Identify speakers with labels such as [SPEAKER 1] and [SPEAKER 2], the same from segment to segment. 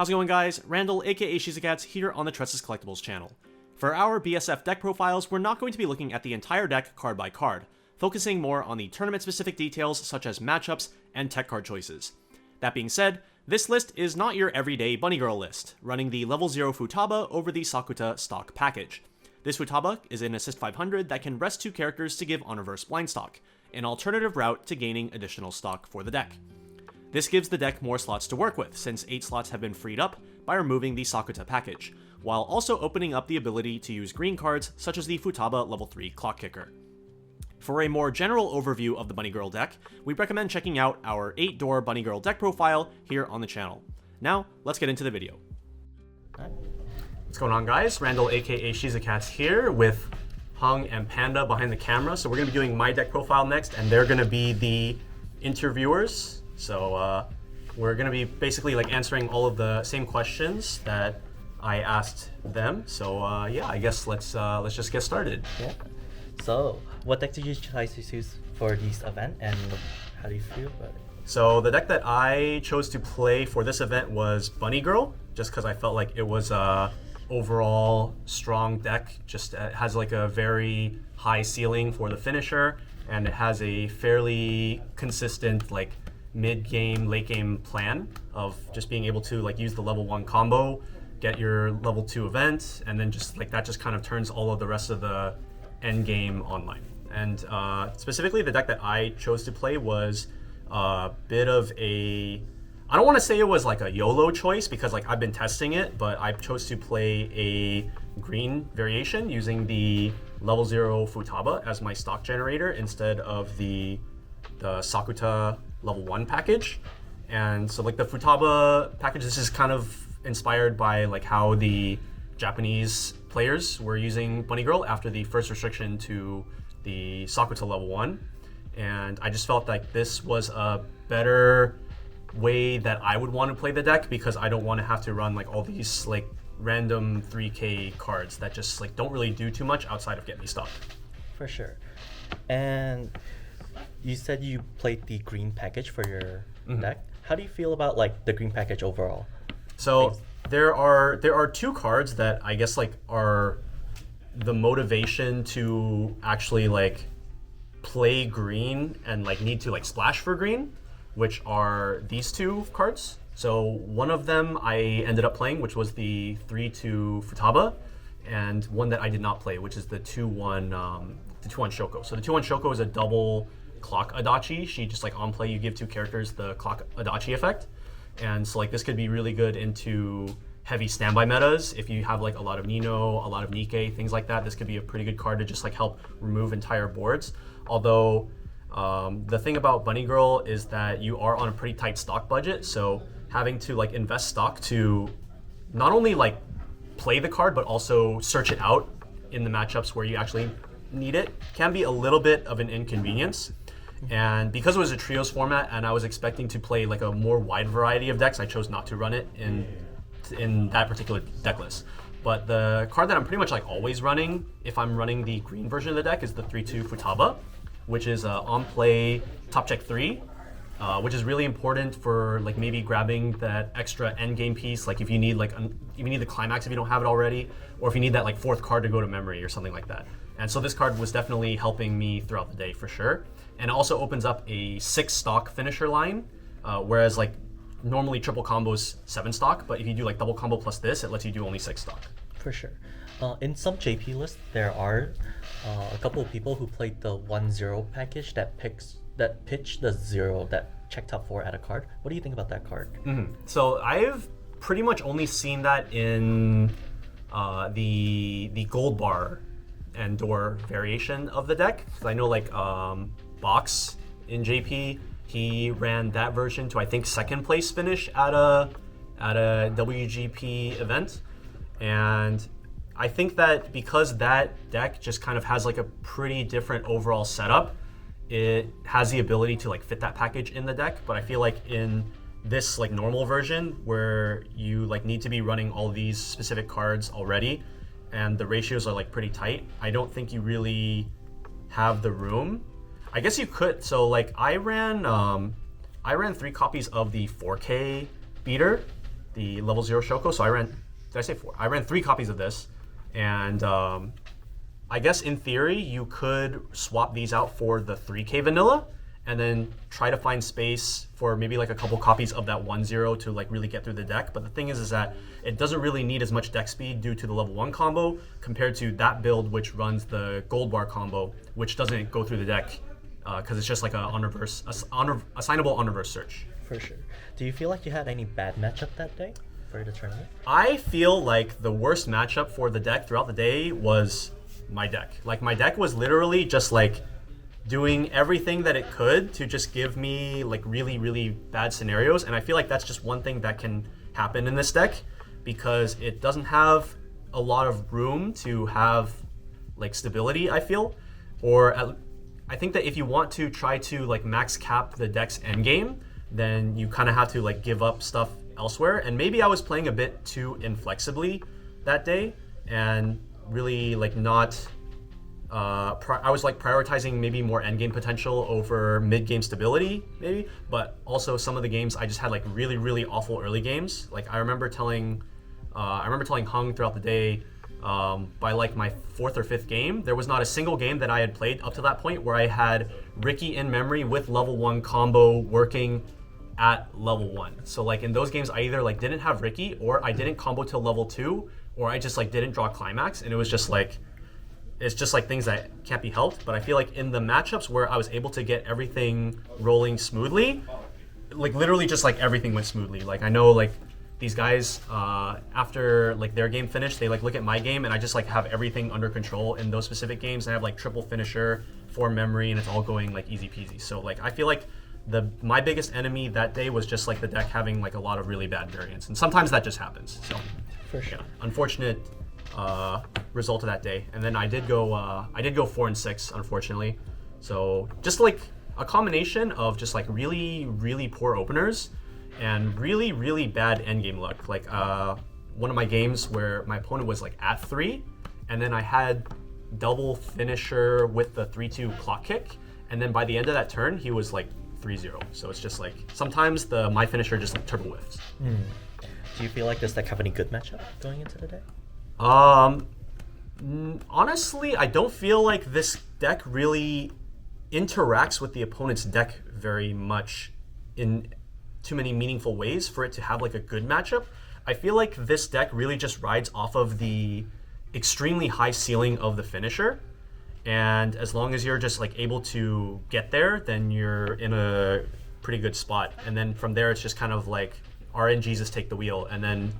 [SPEAKER 1] How's it going, guys? Randall, aka Shizakats, here on the Tressa's Collectibles channel. For our BSF deck profiles, we're not going to be looking at the entire deck card by card, focusing more on the tournament-specific details such as matchups and tech card choices. That being said, this list is not your everyday Bunny Girl list, running the level 0 Futaba over the Sakuta stock package. This Futaba is an assist 500 that can rest 2 characters to give on reverse blind stock, an alternative route to gaining additional stock for the deck. This gives the deck more slots to work with, since 8 slots have been freed up by removing the Sakuta package, while also opening up the ability to use green cards such as the Futaba level 3 Clock Kicker. For a more general overview of the Bunny Girl deck, we recommend checking out our 8-door Bunny Girl deck profile here on the channel. Now, let's get into the video. What's going on, guys? Randall, aka Shizakats here with Hung and Panda behind the camera. So we're going to be doing my deck profile next, and they're going to be the interviewers. So we're going to be basically like answering all of the same questions that I asked them. So yeah, I guess let's just get started.
[SPEAKER 2] Yeah. So what deck did you try to choose for this event, and how do you feel about it?
[SPEAKER 1] So the deck that I chose to play for this event was Bunny Girl, just because I felt like it was a overall strong deck. Just has like a very high ceiling for the finisher, and it has a fairly consistent like mid-game, late-game plan of just being able to like use the level 1 combo, get your level 2 event, and then just like that just kind of turns all of the rest of the end game online. And specifically the deck that I chose to play was a bit of a, I don't want to say it was like a YOLO choice because like I've been testing it, but I chose to play a green variation using the level 0 Futaba as my stock generator instead of the Sakuta level 1 package. And so like the Futaba package, this is kind of inspired by like how the Japanese players were using Bunny Girl after the first restriction to the Sakuta level 1. And I just felt like this was a better way that I would want to play the deck because I don't want to have to run like all these like random 3k cards that just like don't really do too much outside of getting me stock.
[SPEAKER 2] For sure. And you said you played the green package for your deck. How do you feel about like the green package overall?
[SPEAKER 1] So there are 2 cards that I guess like are the motivation to actually like play green and like need to like splash for green, which are these 2 cards. So one of them I ended up playing, which was the 3-2 Futaba, and one that I did not play, which is the 2-1 Shoko. So the 2-1 Shoko is a double clock Adachi. She just like on play you give 2 characters the clock Adachi effect, and so like this could be really good into heavy standby metas. If you have like a lot of Nino, a lot of Nikkei, things like that, this could be a pretty good card to just like help remove entire boards. Although the thing about Bunny Girl is that you are on a pretty tight stock budget, so having to like invest stock to not only like play the card but also search it out in the matchups where you actually need it can be a little bit of an inconvenience. And because it was a trios format and I was expecting to play like a more wide variety of decks, I chose not to run it in that particular deck list. But the card that I'm pretty much like always running if I'm running the green version of the deck is the 3-2 Futaba, which is on play top check 3, which is really important for like maybe grabbing that extra end game piece, like if you need like if you need the climax if you don't have it already, or if you need that like 4th card to go to memory or something like that. And so this card was definitely helping me throughout the day for sure. And it also opens up a 6 stock finisher line, whereas like normally triple combos 7 stock, but if you do like double combo plus this, it lets you do only 6 stock.
[SPEAKER 2] For sure. In some JP lists, there are a couple of people who played the 1-0 package that pitch the 0 that check top 4 at a card. What do you think about that card?
[SPEAKER 1] So I've pretty much only seen that in the gold bar and door variation of the deck. Because I know like Box in JP, he ran that version to I think 2nd place finish at a WGP event, and I think that because that deck just kind of has like a pretty different overall setup, it has the ability to like fit that package in the deck. But I feel like in this like normal version where you like need to be running all these specific cards already and the ratios are like pretty tight, I don't think you really have the room. I guess you could. So like I ran 3 copies of the 4K beater the level 0 Shoko. So I ran, did I say 4? I ran 3 copies of this, and I guess in theory you could swap these out for the 3K vanilla, and then try to find space for maybe like a couple copies of that 1-0 to like really get through the deck. But the thing is that it doesn't really need as much deck speed due to the level 1 combo compared to that build which runs the gold bar combo, which doesn't go through the deck because it's just like assignable on-reverse search.
[SPEAKER 2] For sure. Do you feel like you had any bad matchup that day for the tournament?
[SPEAKER 1] I feel like the worst matchup for the deck throughout the day was my deck. Like my deck was literally just like doing everything that it could to just give me like really, really bad scenarios. And I feel like that's just one thing that can happen in this deck because it doesn't have a lot of room to have like stability, I feel. I think that if you want to try to like max cap the deck's endgame, then you kind of have to like give up stuff elsewhere. And maybe I was playing a bit too inflexibly that day and really like not I was like prioritizing maybe more endgame potential over mid-game stability, maybe. But also some of the games I just had like really, really awful early games. Like I remember telling Hung throughout the day, by like my 4th or 5th game, there was not a single game that I had played up to that point where I had Ricky in memory with level 1 combo working at level 1. So like in those games, I either like didn't have Ricky, or I didn't combo till level 2, or I just like didn't draw climax, and it was just like. It's just like things that can't be helped. But I feel like in the matchups where I was able to get everything rolling smoothly, like literally just like everything went smoothly. Like I know like these guys, after like their game finished, they like look at my game and I just like have everything under control in those specific games. I have like triple finisher, 4 memory, and it's all going like easy peasy. So like I feel like my biggest enemy that day was just like the deck having like a lot of really bad variants. And sometimes that just happens. So
[SPEAKER 2] For sure.
[SPEAKER 1] yeah, unfortunate result of that day. And then I did go 4-6, unfortunately. So just like a combination of just like really, really poor openers and really, really bad endgame luck. Like one of my games where my opponent was like at 3, and then I had double finisher with the 3-2 clock kick, and then by the end of that turn he was like 3-0. So it's just like sometimes my finisher just like turbo whiffs.
[SPEAKER 2] Do you feel like this deck have any good matchup going into the day?
[SPEAKER 1] Honestly, I don't feel like this deck really interacts with the opponent's deck very much in too many meaningful ways for it to have like a good matchup. I feel like this deck really just rides off of the extremely high ceiling of the finisher, and as long as you're just like able to get there, then you're in a pretty good spot. And then from there it's just kind of like RNGs take the wheel, and then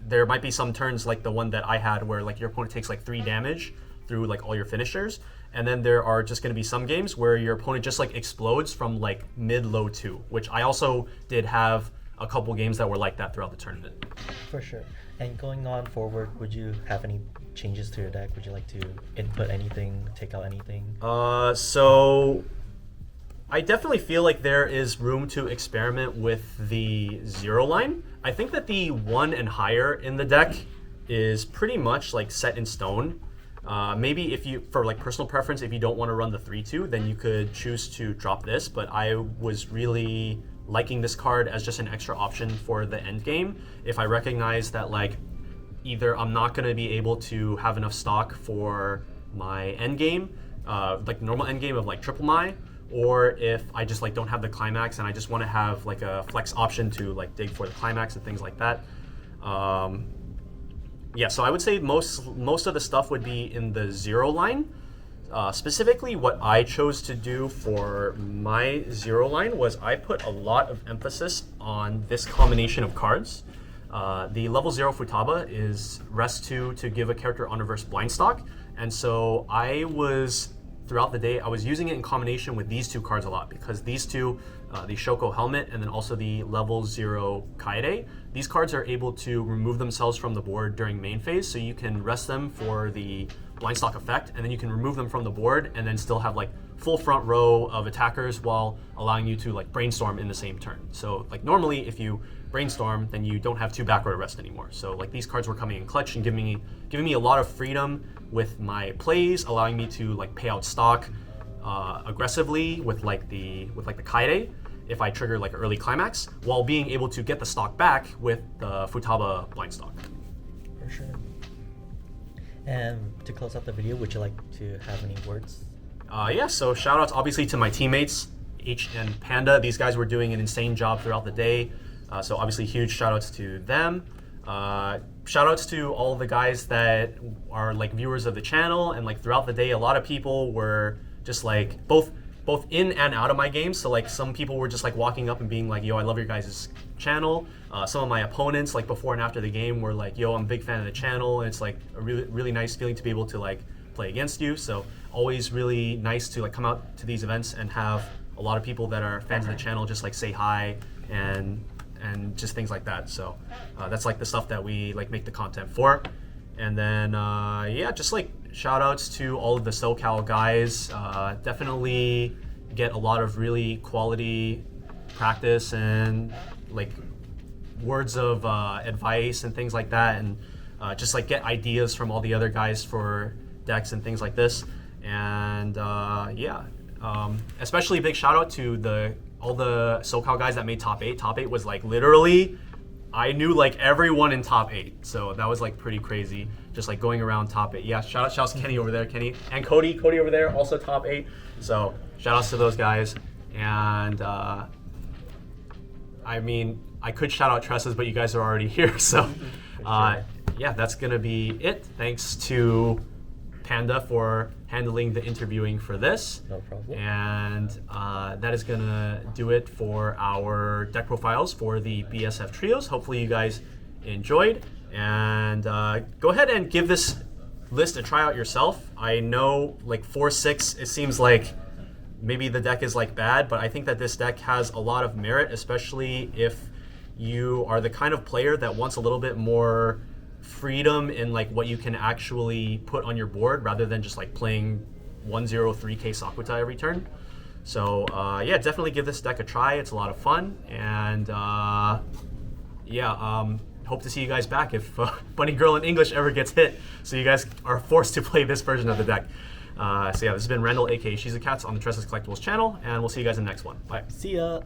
[SPEAKER 1] there might be some turns like the one that I had where like your opponent takes like 3 damage through like all your finishers, and then there are just going to be some games where your opponent just like explodes from like mid-low 2, which I also did have a couple games that were like that throughout the tournament.
[SPEAKER 2] For sure. And going on forward, would you have any changes to your deck? Would you like to input anything, take out anything?
[SPEAKER 1] So I definitely feel like there is room to experiment with the 0 line. I think that the 1 and higher in the deck is pretty much like set in stone. Maybe if you, for like personal preference, if you don't want to run the 3-2, then you could choose to drop this. But I was really liking this card as just an extra option for the end game. If I recognize that like either I'm not going to be able to have enough stock for my end game, like normal end game of like triple my, or if I just like don't have the climax and I just want to have like a flex option to like dig for the climax and things like that. Yeah, so I would say most of the stuff would be in the 0 line. Specifically, what I chose to do for my 0 line was I put a lot of emphasis on this combination of cards. The level 0 Futaba is rest 2 to give a character on reverse blind stock, and so throughout the day, I was using it in combination with these 2 cards a lot, because these 2, the Shoko Helmet and then also the level 0 Kaede, these cards are able to remove themselves from the board during main phase, so you can rest them for the blind stock effect, and then you can remove them from the board and then still have like full front row of attackers while allowing you to like brainstorm in the same turn. So like normally if you brainstorm, then you don't have 2 back row to rest anymore. So like these cards were coming in clutch and giving me a lot of freedom with my plays, allowing me to like pay out stock aggressively with like the Kaede. if I trigger like early climax, while being able to get the stock back with the Futaba blind stock.
[SPEAKER 2] For sure. And to close out the video, would you like to have any words?
[SPEAKER 1] Yeah, so shout outs obviously to my teammates, H and Panda. These guys were doing an insane job throughout the day. So obviously huge shout outs to them. Shout outs to all the guys that are like viewers of the channel, and like throughout the day, a lot of people were just like both in and out of my games. So like some people were just like walking up and being like, yo, I love your guys' channel. Some of my opponents like before and after the game were like, yo, I'm a big fan of the channel. And it's like a really nice feeling to be able to like play against you. So always really nice to like come out to these events and have a lot of people that are fans of the channel just like say hi and just things like that. So that's like the stuff that we like make the content for. And then yeah, just like shout outs to all of the SoCal guys. Definitely get a lot of really quality practice and like words of advice and things like that, and just like get ideas from all the other guys for decks and things like this. And yeah, especially big shout out to all the SoCal guys that made top 8. Top 8 was like literally, I knew like everyone in top 8, so that was like pretty crazy. Just like going around top 8. Yeah, shout outs to Kenny over there, Kenny, and Cody over there, also top 8. So shout outs to those guys. And I mean, I could shout out Tressa's, but you guys are already here. So yeah, that's gonna be it. Thanks to Panda for handling the interviewing for this.
[SPEAKER 2] No problem.
[SPEAKER 1] And that is gonna do it for our deck profiles for the BSF trios. Hopefully you guys enjoyed, and go ahead and give this list a try out yourself. I know like 4-6, it seems like maybe the deck is like bad, but I think that this deck has a lot of merit, especially if you are the kind of player that wants a little bit more freedom in like what you can actually put on your board rather than just like playing 1-0-3K Sakuta every turn. So yeah, definitely give this deck a try. It's a lot of fun, and yeah, hope to see you guys back if Bunny Girl in English ever gets hit, so you guys are forced to play this version of the deck. So yeah, this has been Randall, aka She's a Cats, on the Tressa's Collectibles channel, and we'll see you guys in the next one. Bye.
[SPEAKER 2] See ya.